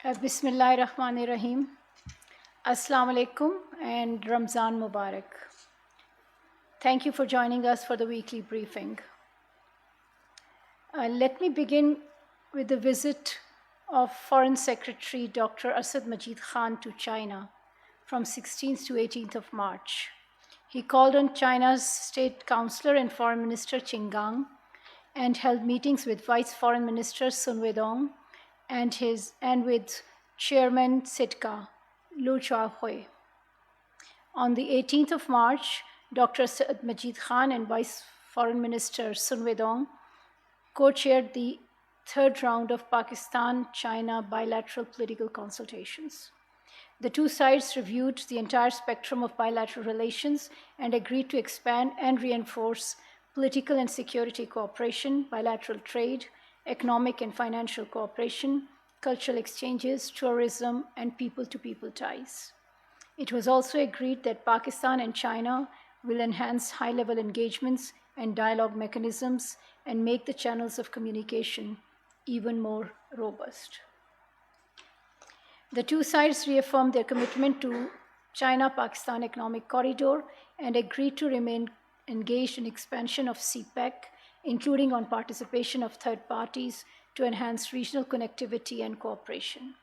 Bismillahirrahmanirrahim. Assalamu alaikum and Ramzan Mubarak. Thank you for joining us for the weekly briefing. Let me begin with the visit of Foreign Secretary Dr. Asad Majid Khan to China from 16th to 18th of March. He called on China's State Councillor and Foreign Minister Qin Gang and held meetings with Vice Foreign Minister Sun Weidong and with Chairman Sitka, Lu Chuahui. On the 18th of March, Dr. Asad Majid Khan and Vice Foreign Minister Sun Weidong co-chaired the third round of Pakistan-China bilateral political consultations. The two sides reviewed the entire spectrum of bilateral relations and agreed to expand and reinforce political and security cooperation, bilateral trade, economic and financial cooperation, cultural exchanges, tourism, and people-to-people ties. It was also agreed that Pakistan and China will enhance high-level engagements and dialogue mechanisms and make the channels of communication even more robust. The two sides reaffirmed their commitment to China-Pakistan Economic Corridor and agreed to remain engaged in expansion of CPEC, including on participation of third parties to enhance regional connectivity and cooperation.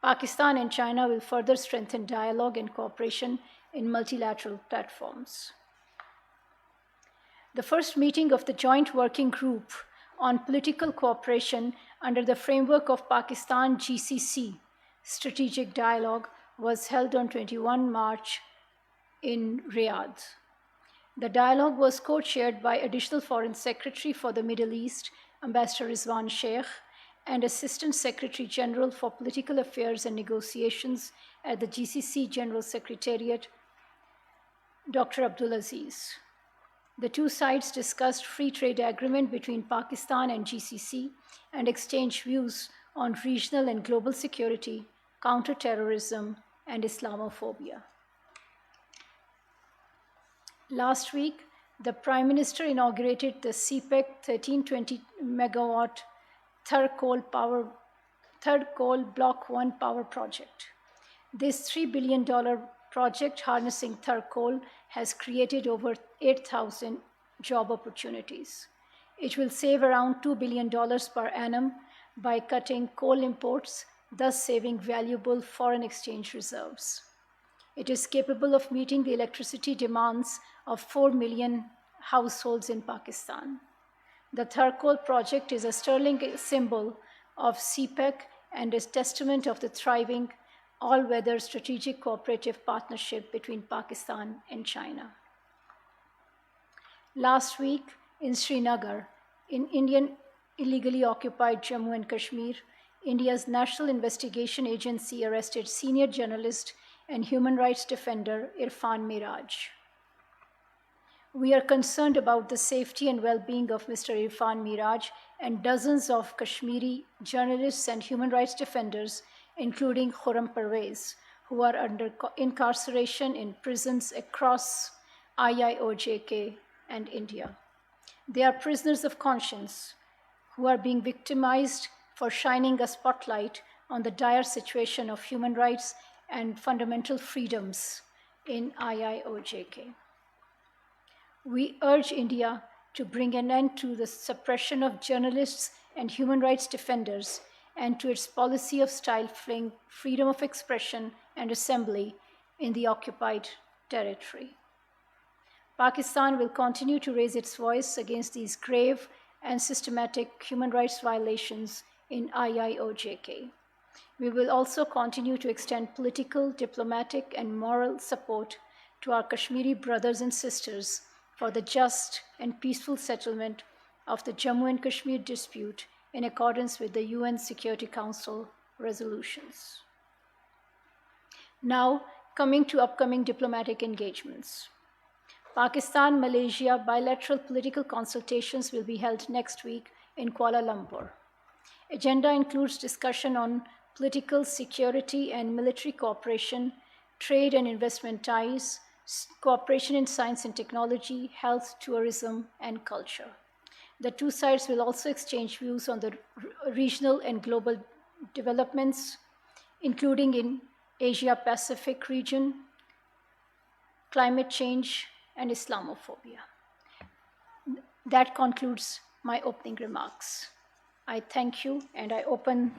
Pakistan and China will further strengthen dialogue and cooperation in multilateral platforms. The first meeting of the Joint Working Group on Political Cooperation under the framework of Pakistan GCC Strategic Dialogue was held on 21 March in Riyadh. The dialogue was co-chaired by Additional Foreign Secretary for the Middle East, Ambassador Rizwan Sheikh, and Assistant Secretary General for Political Affairs and Negotiations at the GCC General Secretariat, Dr. Abdul Aziz. The two sides discussed free trade agreement between Pakistan and GCC and exchanged views on regional and global security, counterterrorism, and Islamophobia. Last week, the Prime Minister inaugurated the CPEC 1320 megawatt third coal Block 1 power project. This $3 billion project harnessing third coal has created over 8,000 job opportunities. It will save around $2 billion per annum by cutting coal imports, thus saving valuable foreign exchange reserves. It is capable of meeting the electricity demands of 4 million households in Pakistan. The Tharkol project is a sterling symbol of CPEC and is testament of the thriving all-weather strategic cooperative partnership between Pakistan and China. Last week in Srinagar, in Indian illegally occupied Jammu and Kashmir, India's National Investigation Agency arrested senior journalist and human rights defender Irfan Miraj. We are concerned about the safety and well-being of Mr. Irfan Miraj and dozens of Kashmiri journalists and human rights defenders, including Khurram Parvez, who are under incarceration in prisons across IIOJK and India. They are prisoners of conscience who are being victimized for shining a spotlight on the dire situation of human rights and fundamental freedoms in IIOJK. We urge India to bring an end to the suppression of journalists and human rights defenders and to its policy of stifling freedom of expression and assembly in the occupied territory. Pakistan will continue to raise its voice against these grave and systematic human rights violations in IIOJK. We will also continue to extend political, diplomatic, and moral support to our Kashmiri brothers and sisters for the just and peaceful settlement of the Jammu and Kashmir dispute in accordance with the UN Security Council resolutions. Now, coming to upcoming diplomatic engagements. Pakistan-Malaysia bilateral political consultations will be held next week in Kuala Lumpur. Agenda includes discussion on political, security, and military cooperation, trade and investment ties, cooperation in science and technology, health, tourism, and culture. The two sides will also exchange views on the regional and global developments, including in Asia Pacific region, climate change, and Islamophobia. That concludes my opening remarks. I thank you and I open